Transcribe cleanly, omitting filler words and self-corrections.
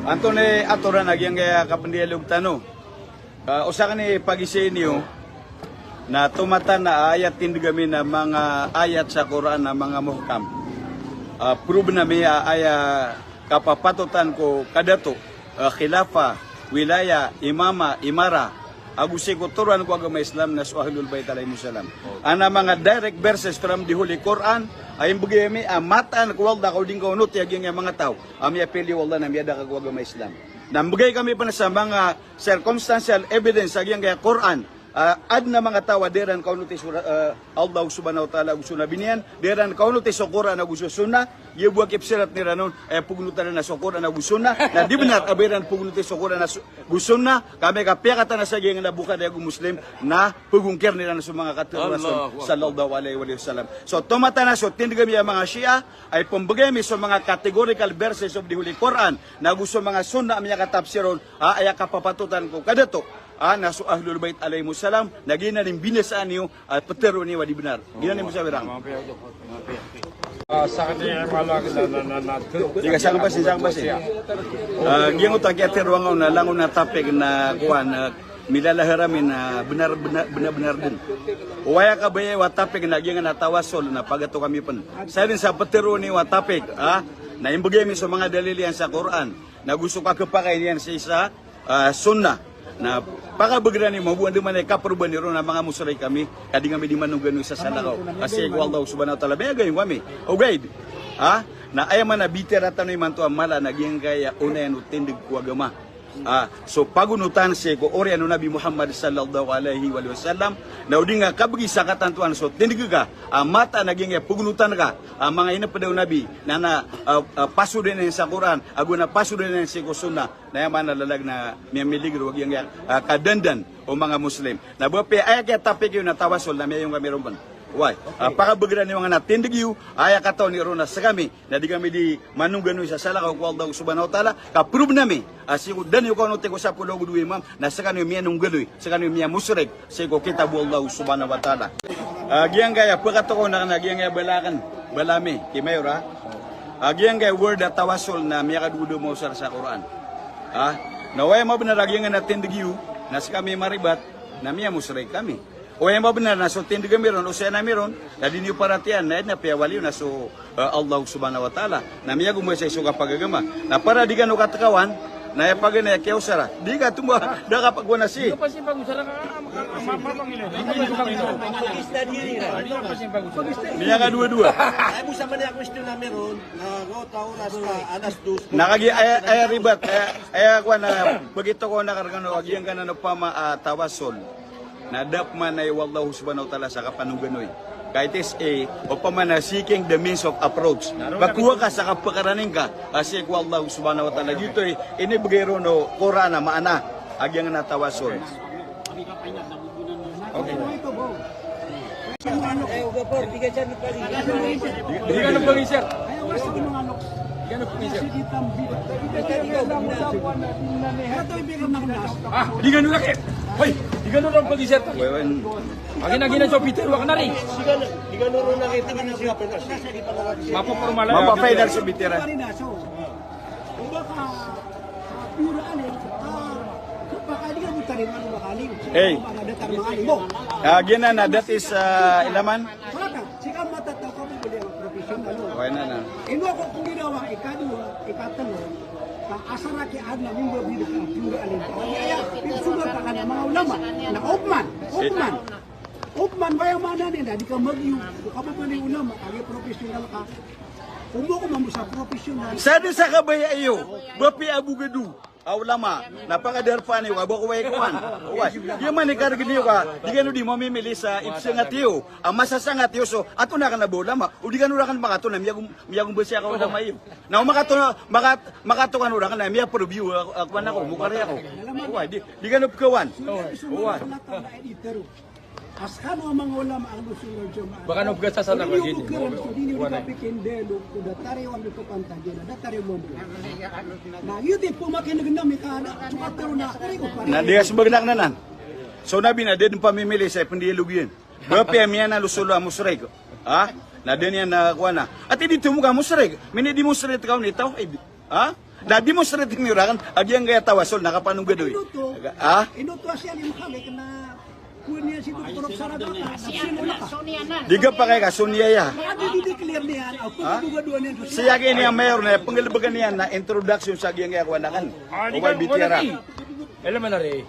Antone aturan agyang kaya kapandiyalog tano. Usa ka ni pagisay niyo na tumatan na ayat tindigami na mga ayat sa Quran na mga muhkam. Prove na may aya kapapatutan ko kadato, khilafa, wilaya, imama, imara, agusi ko turuan ko agama Islam na Ahlul Bait alayhi salam. Ana mga direct verses from the Holy Quran ay bugayami amatan ko walda ko ding kaunot yaging mga tao. Ami apeli walda na miyada ka agama Islam. Nambugay kami pa na sa mga circumstantial evidence agyang kaya Quran. Ad na mga tawa deran kaunutis Allah subhanahu wa ta'ala gusto na binian deran kaunutis sa Quran na gusto sunna yebuak ipsirat ni ranon pugnutan na sa Quran na gusto na di benar aberan pugnutis sa Quran na gusto na kami kapiakata na sa gyang nabuka dayo muslim na pugungker nila na sa mga katirason sallallahu alaihi wasallam. So tomata na so tindigami ang mga Shia ay pambagami sa mga categorical verses of the Holy Quran na gusto mga sunna amya katapsiron ay kapapatutan ko kadato naso Ahlul Bait alayhi salam nagina ning binasaan niyo at patero ni wadi benar. Gina ni mo sa berang. Sa kanya malaki na Di ka sang basi. Giang utak ya terwang na langon na tapig na kuan milalaharamin na benar din. Waya ka ba wa tapig na giang na tawasol na pagato kami pen. Sa din sa patero ni wa tapig na imbagay mi sa mga dalilian sa Quran na gusto ka kapakay niyan sa isa sunnah na pagabagran ni mabuan di man ay kaparuban ni ron na mga musuray kami kadi kami di manunggan sa salakaw kasi Allah subhanahu wa ta'ala may gayong kami o guide na ayaman na bitir at ano man to ang mala naging kaya unayan utindig ko agama so pagunutan si ko ori ano Nabi Muhammad sallallahu alaihi wasallam na uding nga kabagi sa katantuan so tindig ka mata naging pagunutan ka mga inapadaw Nabi na pasudin sa Quran aguna pasudin si ko sunna na yaman nalalag na miyamiligro wag yung kadandan o mga Muslim na bapi ay kaya tapik yun na tawasol na may yung kami rumban. Why? Pakabagran ni mga natindig yu, ay kataw ni Rona sa kami, na di kami di manunggan sa salakaw ko Allah subhanahu wa ta'ala, kaprove nami, sigo dan yung kaunote ko sa pulo gudu imam, na sa kanyo miya nunggaloy, sa kanyo miya musrek, sigo kita bu Allah subhanahu wa ta'ala. Giyang kaya, pagkato ko na giyang kaya balakan, balami, kimayura, giyang kaya word at tawasol na miya kadudo mo sa Quran. Nawaya mo benar giyang natindig yu, na sa kami maribat, na miya musrek kami. O yan ba benar na so tindig meron o siya na meron na dinyo paratian na na piyawaliw na so Allah subhanahu wa ta'ala na miya gumuha sa iso kapagagama na para di ka no katakawan na yapagin na yakiyaw sara di ka tumba da kapag wana si miya ka dua-dua nakagi ay ribat ay ako na begitu ko nakaragano agyang ka na tawasol na dapman ay wallahu subhanahu wa ta'ala sa kapanuganoy. Kahit is o paman seeking the means of approach. Pagkuha ka sa kapakaraning ka, kasi wallahu subhanahu wa ta'ala. Dito inibigay ron o Quran na maana, agyang natawason. Okay. Di ka nang pag-isir. Di ka nang pag-isir. Di ka nang laki. Hoy, di gano'n lang pag-isip. Agin-agin na siya, Peter, wak na rin. Di gano'n rin nakita ka na siya. Mapapormala. Mapapay na siya, Peter. Kung baka, puraan baka di ka buta rin ano makalim. Hey. Baka datar makalim mo. Gina na, that is ilaman? Saka, sika matataw ka mo muli ang professional. Okay na. Ino ako kung ginawa, ikatalo, asara ki adna mimbo bidu ka pura alin ya suga ka kana mga ulama na Upman ba yung mana nila di ka magyu ka ba ni ulama agi professional ka umo ko mamusa professional Sada sa kabaya iyo bapi abu gadu ulama napakadarpa ni wa ko way kuan yung man ikarag niyo ka di gano di mo mimili sa ipsengat iyo ang masasangat iyo so ato na kan ulama o di gano ra kan makato na miyagong basi ka ulama iyo na makato kan ura kan na miya review ako na ko mukha rin ako di gano kawan Askano ang mga ulama ang lusunod siya Baka nabgat sa sana magiging. Hindi ka pikindelo kung datari ang nagpapanta dyan datari mo na yun din pumakinig na may kana sukatero na na di ka subagnak na nan so nabi na din pamimili sa pandilog yun bapi miya na lusulo ang musrek na din yan na kuha na at hindi mo ka musrek mini di musrek ka nito Ha? Na demonstrate mi kan agyang gaya tawasol nakapanong gadoy. Ha? Inuto siya ni Mahalik na kuha niya si Dr. Sarada na simula ka. Diga pa kay kasunya ya. Ano di-declare niya ang pagdugaduan niya. Siya gini ang mayor na pangalabagan niya na introduction sa agyang gaya kwanakan. Ah, di Ubay ka bitira. Alam mo na rin.